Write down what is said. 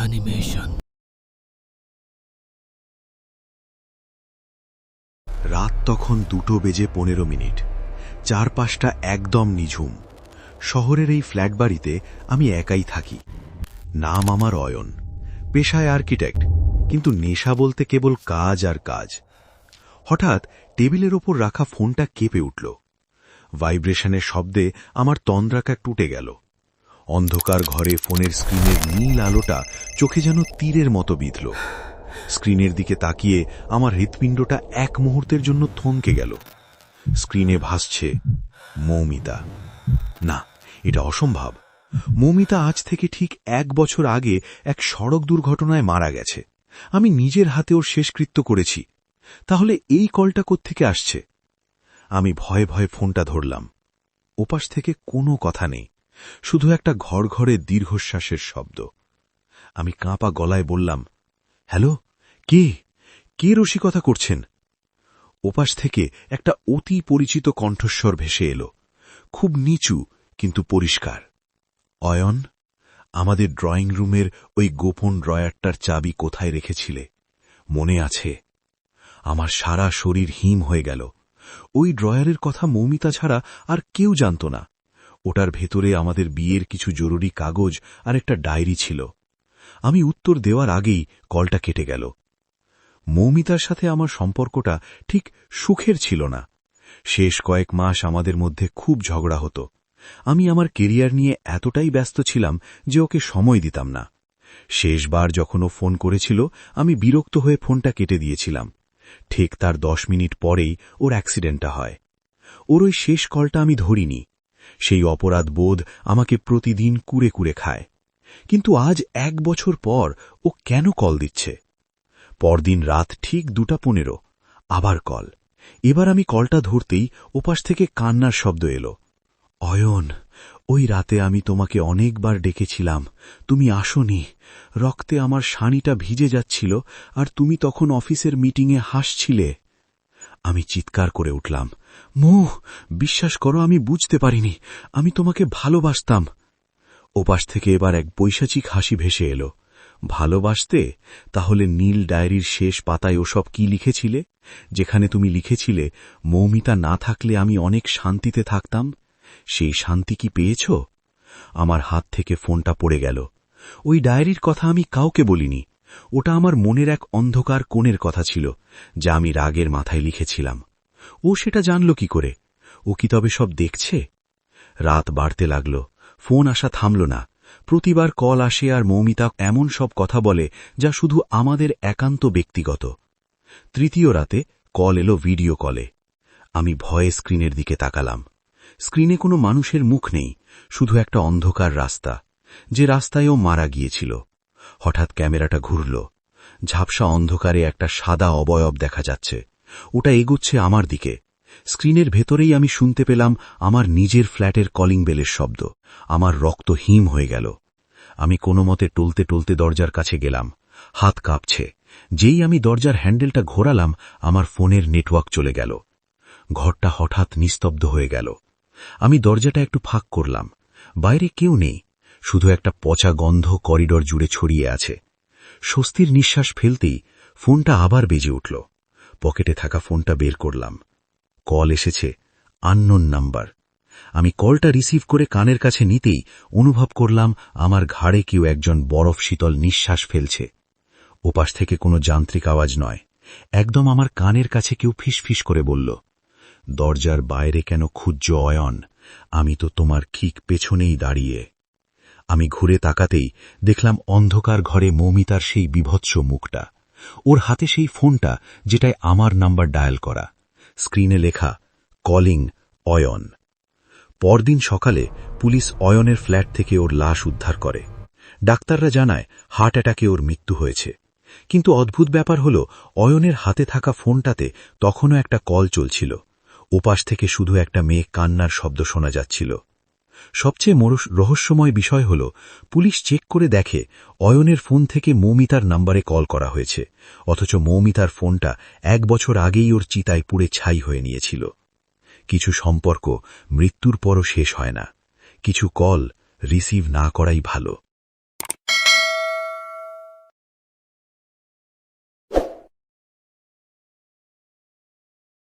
Animation. রাত তখন 2:15। চারপাশটা একদম নিঝুম। শহরের এই ফ্ল্যাট বাড়িতে আমি একাই থাকি। নাম আমার অয়ন, পেশায় আর্কিটেক্ট, কিন্তু নেশা বলতে কেবল কাজ আর কাজ। হঠাৎ টেবিলের ওপর রাখা ফোনটা কেঁপে উঠল। ভাইব্রেশনের শব্দে আমার তন্দ্রাকা টুটে গেল। অন্ধকার ঘরে ফোনের স্ক্রিনের নীল আলোটা চোখে যেন তীরের মতো বিঁধল। স্ক্রিনের দিকে তাকিয়ে আমার হৃৎপিণ্ডটা এক মুহূর্তের জন্য থমকে গেল। স্ক্রিনে ভাসছে মৌমিতা। না, এটা অসম্ভব। মৌমিতা আজ থেকে ঠিক 1 বছর আগে এক সড়ক দুর্ঘটনায় মারা গেছে। আমি নিজের হাতে ওর শেষকৃত্য করেছি। তাহলে এই কলটা কোত্থেকে আসছে? আমি ভয়ে ভয়ে ফোনটা ধরলাম। ওপাশ থেকে কোনো কথা নেই, শুধু একটা ঘড়ঘড়ে দীর্ঘশ্বাসের শব্দ। আমি কাঁপা গলায় বললাম, হ্যালো, কে কে রসিকতা করছেন? ওপাশ থেকে একটা অতি পরিচিত কণ্ঠস্বর ভেসে এলো, খুব নিচু কিন্তু পরিষ্কার। অয়ন, আমাদের ড্রয়িং রুমের ওই গোপন ড্রয়ারটার চাবি কোথায় রেখেছিলে? মনে আছে? আমার সারা শরীর হিম হয়ে গেল। ওই ড্রয়ারের কথা মৌমিতা ছাড়া আর কেউ জানত না। ওটার ভেতরে আমাদের বিয়ের কিছু জরুরি কাগজ আর একটা ডায়েরি ছিল। আমি উত্তর দেওয়ার আগেই কলটা কেটে গেল। মৌমিতার সাথে আমার সম্পর্কটা ঠিক সুখের ছিল না। শেষ কয়েক মাস আমাদের মধ্যে খুব ঝগড়া হতো। আমি আমার কেরিয়ার নিয়ে এতটাই ব্যস্ত ছিলাম যে ওকে সময় দিতাম না। শেষবার যখন ও ফোন করেছিল, আমি বিরক্ত হয়ে ফোনটা কেটে দিয়েছিলাম। ঠিক তার 10 মিনিট পরেই ওর অ্যাক্সিডেন্টটা হয়। ওর ওই শেষ কলটা আমি ধরিনি। সেই অপরাধ বোধ আমাকে প্রতিদিন কুরে কুরে খায়। কিন্তু আজ 1 বছর পর ও কেন কল দিচ্ছে? পরদিন রাত ঠিক 2:15 আবার কল। এবার আমি কলটা ধরতেই ওপাশ থেকে কান্নার শব্দ এলো। অয়ন, ওই রাতে আমি তোমাকে অনেকবার ডেকেছিলাম, তুমি আসোনি। রক্তে আমার শাড়িটা ভিজে যাচ্ছিল আর তুমি তখন অফিসের মিটিংয়ে হাসছিলে। আমি চিৎকার করে উঠলাম, মৌ, বিশ্বাস করো, আমি বুঝতে পারিনি। আমি তোমাকে ভালোবাসতাম। ওপাশ থেকে এবার এক বৈশাচিক হাসি ভেসে এলো। ভালোবাসতে? তাহলে নীল ডায়েরির শেষ পাতায় ওসব কি লিখেছিলে? যেখানে তুমি লিখেছিলে, মৌমিতা না থাকলে আমি অনেক শান্তিতে থাকতাম। সেই শান্তি কি পেয়েছ? আমার হাত থেকে ফোনটা পড়ে গেল। ওই ডায়েরির কথা আমি কাউকে বলিনি। ওটা আমার মনের এক অন্ধকার কোণের কথা ছিল, যা আমি রাগের মাথায় লিখেছিলাম। ও সেটা জানল কি করে? ও কি তবে সব দেখছে? রাত বাড়তে লাগল, ফোন আসা থামল না। প্রতিবার কল আসে আর মৌমিতা এমন সব কথা বলে যা শুধু আমাদের একান্ত ব্যক্তিগত। তৃতীয় রাতে কল এলো ভিডিও কলে। আমি ভয়ে স্ক্রিনের দিকে তাকালাম। স্ক্রিনে কোনো মানুষের মুখ নেই, শুধু একটা অন্ধকার রাস্তা, যে রাস্তায়ও মারা গিয়েছিল। হঠাৎ ক্যামেরাটা ঘুরল। ঝাপসা অন্ধকারে একটা সাদা অবয়ব দেখা যাচ্ছে। ওটা এগুচ্ছে আমার দিকে। স্ক্রিনের ভেতরেই আমি শুনতে পেলাম আমার নিজের ফ্ল্যাটের কলিং বেলের শব্দ। আমার রক্ত হিম হয়ে গেল। আমি কোনোমতে টলতে টলতে দরজার কাছে গেলাম। হাত কাঁপছে। যেই আমি দরজার হ্যান্ডেলটা ঘোরালাম, আমার ফোনের নেটওয়ার্ক চলে গেল। ঘরটা হঠাৎ নিস্তব্ধ হয়ে গেল। আমি দরজাটা একটু ফাঁক করলাম। বাইরে কেউ নেই, শুধু একটা পচা গন্ধ করিডর জুড়ে ছড়িয়ে আছে। স্বস্তির নিঃশ্বাস ফেলতেই ফোনটা আবার বেজে উঠল। পকেটে থাকা ফোনটা বের করলাম। কল এসেছে, আননোন নাম্বার। আমি কলটা রিসিভ করে কানের কাছে নিতেই অনুভব করলাম আমার ঘাড়ে কেউ একজন বরফ শীতল নিঃশ্বাস ফেলছে। ওপাশ থেকে কোনো যান্ত্রিক আওয়াজ নয়, একদম আমার কানের কাছে কেউ ফিসফিস করে বলল, দরজার বাইরে কেন খুঁজছো অয়ন? আমি তো তোমার ঠিক পেছনেই দাঁড়িয়ে। আমি ঘুরে তাকাতেই দেখলাম অন্ধকার ঘরে মৌমিতার সেই বিভৎস মুখটা। ওর হাতে সেই ফোনটা, যেটায় আমার নাম্বার ডায়াল করা। স্ক্রিনে লেখা, কলিং অয়ন। পরদিন সকালে পুলিশ অয়নের ফ্ল্যাট থেকে ওর লাশ উদ্ধার করে। ডাক্তাররা জানায় হার্ট অ্যাটাকে ওর মৃত্যু হয়েছে। কিন্তু অদ্ভুত ব্যাপার হল, অয়নের হাতে থাকা ফোনটাতে তখনও একটা কল চলছিল। ওপাশ থেকে শুধু একটা মেয়ে কান্নার শব্দ শোনা যাচ্ছিল। সবচেয়ে রহস্যময় বিষয় হল, পুলিশ চেক করে দেখে অয়নের ফোন থেকে মৌমিতার নাম্বারে কল করা হয়েছে, অথচ মৌমিতার ফোনটা 1 বছর আগেই ওর চিতায় পুড়ে ছাই হয়ে নিয়েছিল। কিছু সম্পর্ক মৃত্যুর পরও শেষ হয় না, কিছু কল রিসিভ না করাই ভালো।